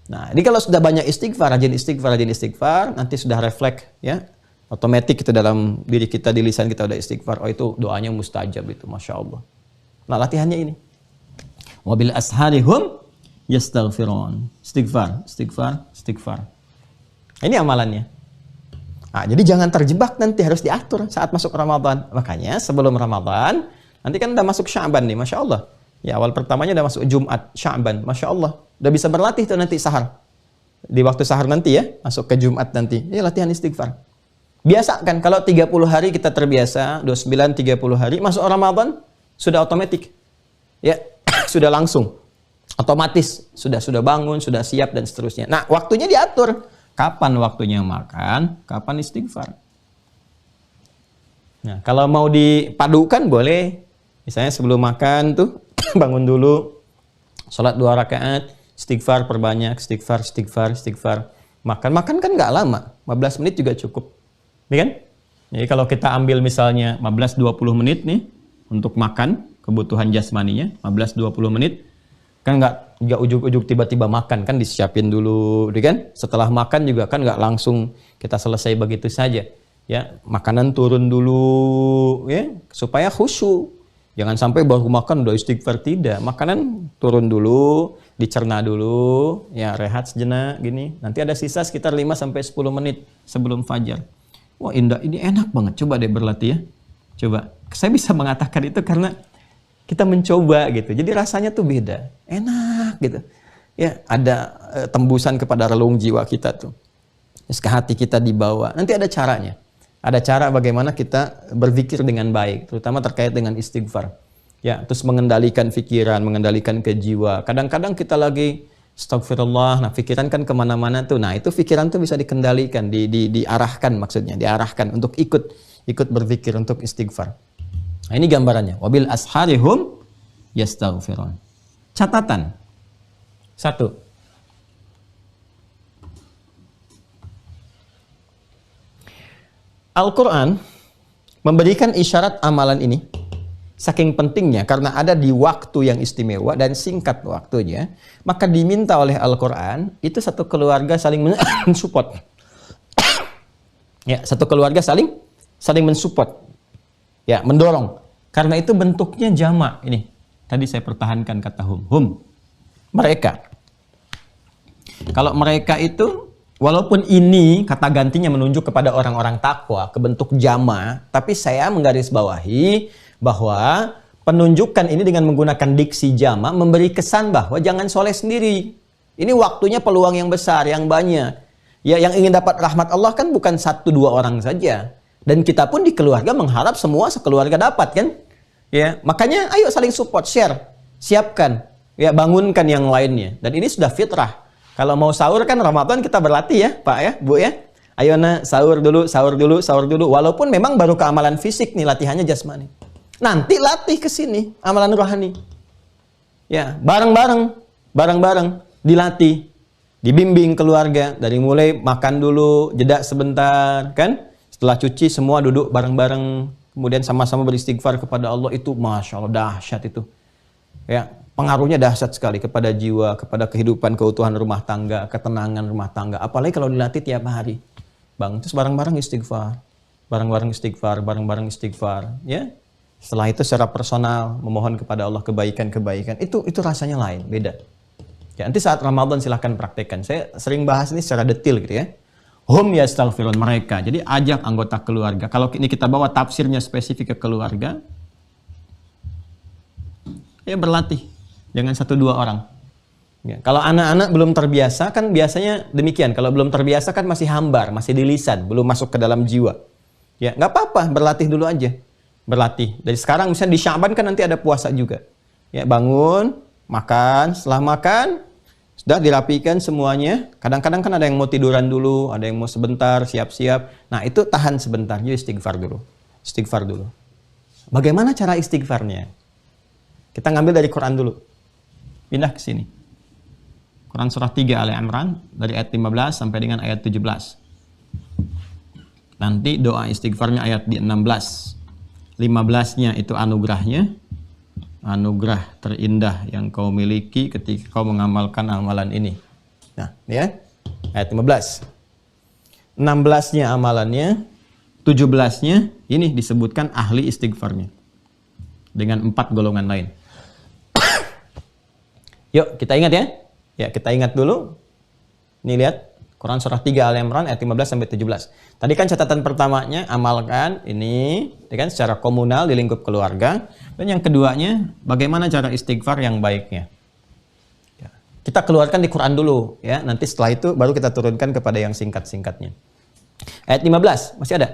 Nah, ini kalau sudah banyak istighfar, rajin istighfar, nanti sudah refleks ya. Otomatis kita dalam diri kita, di lisan kita udah istighfar. Oh, itu doanya mustajab itu, Masya Allah. Nah, latihannya ini. Wabil asharihum yastaghfirun. Istighfar. Ini amalannya. Nah, jadi jangan terjebak, nanti harus diatur saat masuk Ramadan. Makanya sebelum Ramadan, nanti kan udah masuk Sya'ban nih, Masya Allah. Ya, awal pertamanya udah masuk Jumat, Sya'ban, Masya Allah. Udah bisa berlatih tuh nanti sahar. Di waktu sahar nanti ya, masuk ke Jumat nanti. Ini latihan istighfar. Biasakan kalau 30 hari kita terbiasa, 29 30 hari masuk Ramadan sudah otomatis. Ya, sudah langsung. Otomatis sudah bangun, sudah siap dan seterusnya. Nah, waktunya diatur. Kapan waktunya makan, kapan istighfar. Nah, kalau mau dipadukan boleh. Misalnya sebelum makan tuh bangun dulu, sholat 2 rakaat, istighfar perbanyak, istighfar. Makan kan nggak lama, 15 menit juga cukup. Ya kan? Jadi kalau kita ambil misalnya 15-20 menit nih untuk makan kebutuhan jasmaninya, 15-20 menit, kan nggak ujuk-ujuk tiba-tiba makan, kan disiapin dulu, kan? Setelah makan juga kan nggak langsung kita selesai begitu saja. Ya, makanan turun dulu, ya, supaya khusyuk. Jangan sampai baru makan udah istighfar, tidak. Makanan turun dulu, dicerna dulu, ya, rehat sejenak gini. Nanti ada sisa sekitar 5-10 menit sebelum fajar. Wah, indah, ini enak banget. Coba deh berlatih ya. Coba. Saya bisa mengatakan itu karena kita mencoba gitu. Jadi rasanya tuh beda. Enak gitu. Ya, ada tembusan kepada relung jiwa kita tuh. Terus ke hati kita dibawa. Nanti ada caranya. Ada cara bagaimana kita berpikir dengan baik, terutama terkait dengan istighfar. Ya, terus mengendalikan pikiran, mengendalikan ke jiwa. Kadang-kadang kita lagi astagfirullah, nah pikiran kan kemana-mana tuh. Nah, itu pikiran tuh bisa dikendalikan, diarahkan maksudnya, diarahkan untuk ikut berpikir, untuk istighfar. Nah, ini gambarannya. Wabil asharihum yastaghfirun. Catatan. 1. Al-Quran memberikan isyarat amalan ini saking pentingnya karena ada di waktu yang istimewa dan singkat waktunya, maka diminta oleh Al-Quran itu satu keluarga saling mensupport. Ya, satu keluarga saling mensupport. Ya, mendorong. Karena itu bentuknya jamak ini. Tadi saya pertahankan kata hum. Mereka. Kalau mereka itu walaupun ini kata gantinya menunjuk kepada orang-orang takwa, ke bentuk jama, tapi saya menggarisbawahi bahwa penunjukan ini dengan menggunakan diksi jama memberi kesan bahwa jangan soleh sendiri. Ini waktunya peluang yang besar, yang banyak. Ya, yang ingin dapat rahmat Allah kan bukan 1-2 orang saja. Dan kita pun di keluarga mengharap semua sekeluarga dapat kan? Ya, makanya ayo saling support, share, siapkan, ya, bangunkan yang lainnya. Dan ini sudah fitrah. Kalau mau sahur kan Ramadan kita berlatih ya, Pak ya, Bu ya. Ayo nak sahur dulu. Walaupun memang baru keamalan fisik nih, latihannya jasmani. Nanti latih ke sini amalan rohani. Ya, bareng-bareng dilatih, dibimbing keluarga dari mulai makan dulu, jeda sebentar, kan? Setelah cuci semua duduk bareng-bareng, kemudian sama-sama beristighfar kepada Allah. Itu Masya Allah dahsyat itu. Ya, pengaruhnya dahsyat sekali kepada jiwa, kepada kehidupan, keutuhan rumah tangga, ketenangan rumah tangga. Apalagi kalau dilatih tiap hari. Bang, terus bareng-bareng istighfar. Bareng-bareng istighfar, ya. Setelah itu secara personal memohon kepada Allah kebaikan-kebaikan. Itu rasanya lain, beda. Ya, nanti saat Ramadan silahkan praktekkan. Saya sering bahas ini secara detail gitu ya. Hum yastaghfirun, mereka. Jadi ajak anggota keluarga. Kalau ini kita bawa tafsirnya spesifik ke keluarga, ya berlatih. Jangan 1-2 orang. Ya, kalau anak-anak belum terbiasa kan biasanya demikian. Kalau belum terbiasa kan masih hambar, masih di lisan, belum masuk ke dalam jiwa. Ya, nggak apa-apa, berlatih dulu aja. Berlatih. Dari sekarang misalnya di Sya'ban kan nanti ada puasa juga. Ya, bangun, makan, setelah makan sudah dirapikan semuanya. Kadang-kadang kan ada yang mau tiduran dulu, ada yang mau sebentar, siap-siap. Nah, itu tahan sebentar, jadi istighfar dulu. Istighfar dulu. Bagaimana cara istighfarnya? Kita ngambil dari Quran dulu. Pindah ke sini. Quran surah 3 Ali Imran dari ayat 15 sampai dengan ayat 17. Nanti doa istighfarnya ayat di 16. 15-nya itu anugerahnya. Anugerah terindah yang kau miliki ketika kau mengamalkan amalan ini. Nah, ya. Ayat 15. 16-nya amalannya, 17-nya ini disebutkan ahli istighfarnya. Dengan 4 golongan lain. Yuk, kita ingat ya. Ya, kita ingat dulu. Ini lihat Quran surah 3 Al Imran ayat 15 sampai 17. Tadi kan catatan pertamanya amalkan ini, ya kan, secara komunal di lingkup keluarga. Dan yang keduanya bagaimana cara istighfar yang baiknya. Ya. Kita keluarkan di Quran dulu ya. Nanti setelah itu baru kita turunkan kepada yang singkat-singkatnya. Ayat 15 masih ada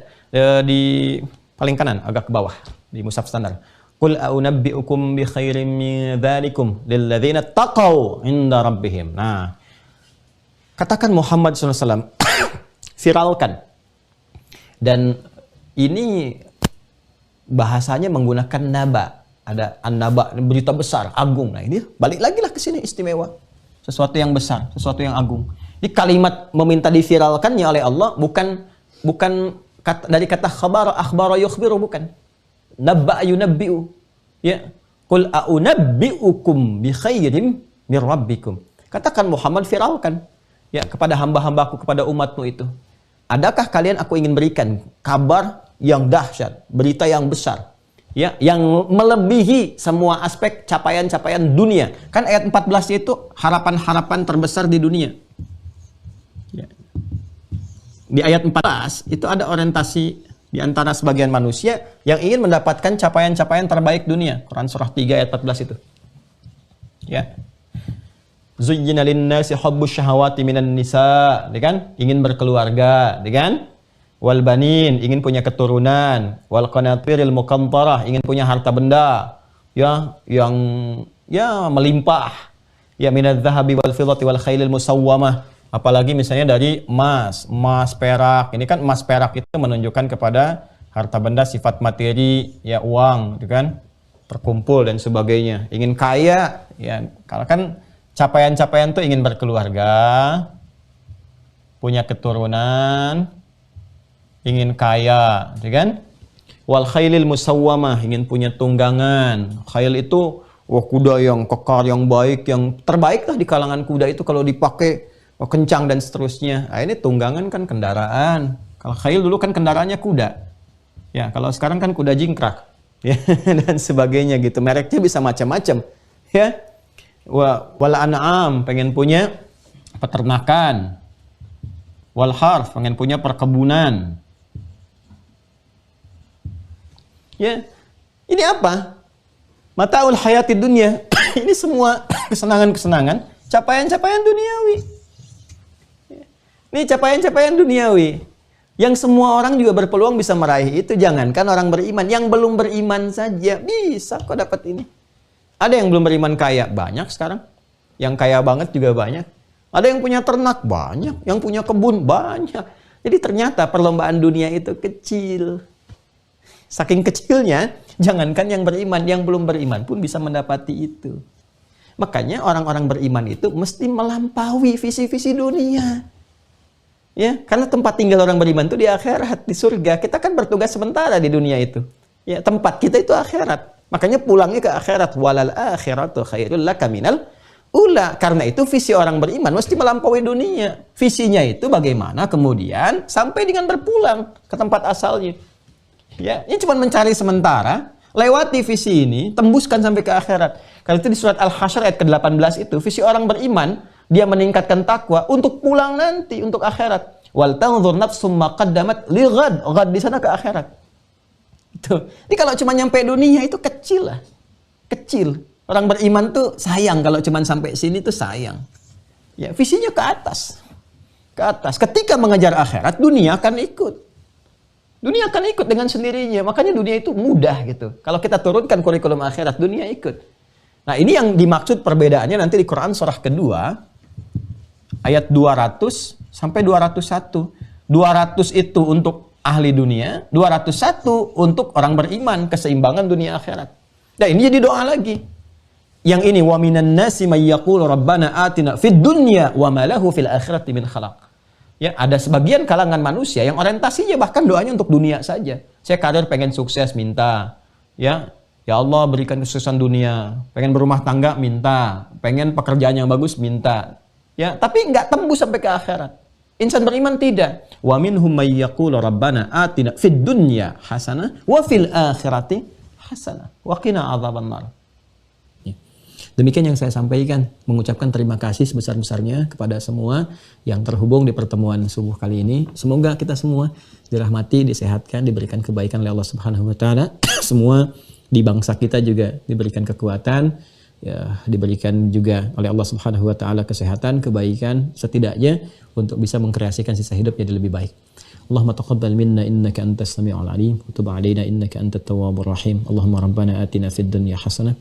di paling kanan agak ke bawah di mushaf standar. Qul a'unabbi'ukum bi khairin min dzalikum lil ladzina taqaw 'inda rabbihim. Nah, katakan Muhammad SAW, viralkan. Dan ini bahasanya menggunakan naba. Ada an-naba, berita besar, agung. Nah, ini balik lagi lah ke sini, istimewa. Sesuatu yang besar, sesuatu yang agung. Ini kalimat meminta diviralkannya oleh Allah bukan dari kata khabar, akhbara yukhbiru, bukan. Nabba yunabbi'u. Ya. Qul a'unabbi'ukum bi khairin min rabbikum. Katakan Muhammad, viralkan ya kepada hamba-hambaku, kepada umatmu itu. Adakah kalian aku ingin berikan kabar yang dahsyat, berita yang besar, ya, yang melebihi semua aspek capaian-capaian dunia. Kan ayat 14 itu harapan-harapan terbesar di dunia. Ya. Di ayat 14 itu ada orientasi di antara sebagian manusia yang ingin mendapatkan capaian-capaian terbaik dunia. Quran surah 3 ayat 14 itu. Ya. Zuyyina lin-nasi hubbus syahawati minan nisa, kan? Ingin berkeluarga, kan? Wal banin, ingin punya keturunan, wal qanatiril muqantarah, ingin punya harta benda, ya, yang ya melimpah. Ya, minadz dzahabi wal fiddati wal khailil musawwamah. Apalagi misalnya dari emas, perak. Ini kan emas perak itu menunjukkan kepada harta benda, sifat materi, ya, uang, gitu kan? Terkumpul dan sebagainya. Ingin kaya, ya, kalau kan capaian-capaian tuh ingin berkeluarga, punya keturunan, ingin kaya, gitu kan? Wal khailil musawwamah, ingin punya tunggangan. Khail itu kuda yang kekar, yang baik, yang terbaik lah di kalangan kuda itu kalau dipakai kencang dan seterusnya. Nah, ini tunggangan kan kendaraan. Kalau khail dulu kan kendaraannya kuda. Ya, kalau sekarang kan kuda jingkrak. Ya, dan sebagainya gitu. Mereknya bisa macam-macam. Ya. Wal an'am, pengen punya peternakan. Wal harf, pengen punya perkebunan. Ya. Ini apa? Mata'ul hayatid dunya. Ini semua kesenangan-kesenangan, capaian-capaian duniawi. Ini capaian-capaian duniawi yang semua orang juga berpeluang bisa meraih itu. Jangankan orang beriman, yang belum beriman saja bisa kok dapat ini. Ada yang belum beriman kaya, banyak sekarang. Yang kaya banget juga banyak. Ada yang punya ternak, banyak. Yang punya kebun, banyak. Jadi ternyata perlombaan dunia itu kecil. Saking kecilnya, jangankan yang beriman, yang belum beriman pun bisa mendapati itu. Makanya orang-orang beriman itu mesti melampaui visi-visi dunia. Ya, karena tempat tinggal orang beriman itu di akhirat, di surga. Kita kan bertugas sementara di dunia itu. Ya, tempat kita itu akhirat. Makanya pulangnya ke akhirat. Walal akhiratu khairul laka minal ula. Karena itu visi orang beriman mesti melampaui dunia. Visinya itu bagaimana kemudian sampai dengan berpulang ke tempat asalnya. Ya, ini cuma mencari sementara, lewati visi ini, tembuskan sampai ke akhirat. Kalau itu di surat Al-Hasyr ayat ke-18 itu, visi orang beriman dia meningkatkan takwa untuk pulang nanti, untuk akhirat. Wal tanzur nafsum ma qaddamat li ghad. Ghad di sana ke akhirat. Itu. Ini kalau cuma nyampe dunia itu kecil lah. Kecil. Orang beriman tuh sayang kalau cuman sampai sini tuh sayang. Ya, visinya ke atas. Ke atas. Ketika mengejar akhirat, dunia akan ikut. Dunia akan ikut dengan sendirinya. Makanya dunia itu mudah gitu. Kalau kita turunkan kurikulum akhirat, dunia ikut. Nah, ini yang dimaksud perbedaannya nanti di Quran surah kedua, ayat 200 sampai 201. 200 itu untuk ahli dunia, 201 untuk orang beriman, keseimbangan dunia akhirat. Nah, ini jadi doa lagi. Yang ini, wa minan nasi may yaqulu rabbana atina fid dunya wa ma lahu fil akhirati min khalaq. Ya, ada sebagian kalangan manusia yang orientasinya bahkan doanya untuk dunia saja. Saya karir pengen sukses, minta. Ya Allah berikan kesuksesan dunia. Pengen berumah tangga, minta. Pengen pekerjaan yang bagus, minta. Ya, tapi nggak tembus sampai ke akhirat. Insan beriman tidak. Wa minhum may yaqulu rabbana atina fid dunya hasanah wa fil akhirati hasanah wa qina adzabannar. Demikian yang saya sampaikan, mengucapkan terima kasih sebesar-besarnya kepada semua yang terhubung di pertemuan subuh kali ini. Semoga kita semua dirahmati, disehatkan, diberikan kebaikan oleh Allah Subhanahu wa taala. Semua di bangsa kita juga diberikan kekuatan, ya, diberikan juga oleh Allah Subhanahu wa taala kesehatan, kebaikan setidaknya untuk bisa mengkreasikan sisa hidup jadi lebih baik. Allahumma taqabbal minna innaka antas samiul alim wa tub alaina innaka antat tawwabur rahim. Allahumma rabbana atina fid dunya hasanah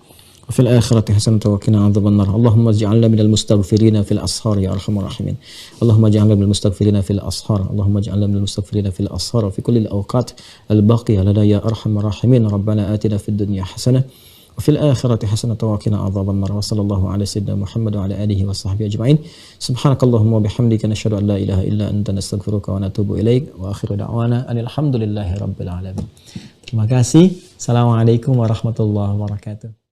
وفي الآخرة حسنة وقنا عذاب النار اللهم اجعلنا من المستغفرين في الأسحار يا أرحم الراحمين اللهم اجعلنا من المستغفرين في الأسحار اللهم اجعلنا من المستغفرين في الأسحار وفي كل الأوقات الباقية لنا يا أرحم الراحمين ربنا آتنا في الدنيا حسنة وفي الآخرة حسنة وقنا عذاب النار وصلى الله على سيدنا محمد وعلى آله وصحبه أجمعين سبحانك اللهم وبحمدك نشهد أن لا إله إلا أنت نستغفرك ونتوب إليك وآخر دعوانا أن الحمد لله رب العالمين. Terima kasih. Assalamualaikum warahmatullahi wabarakatuh.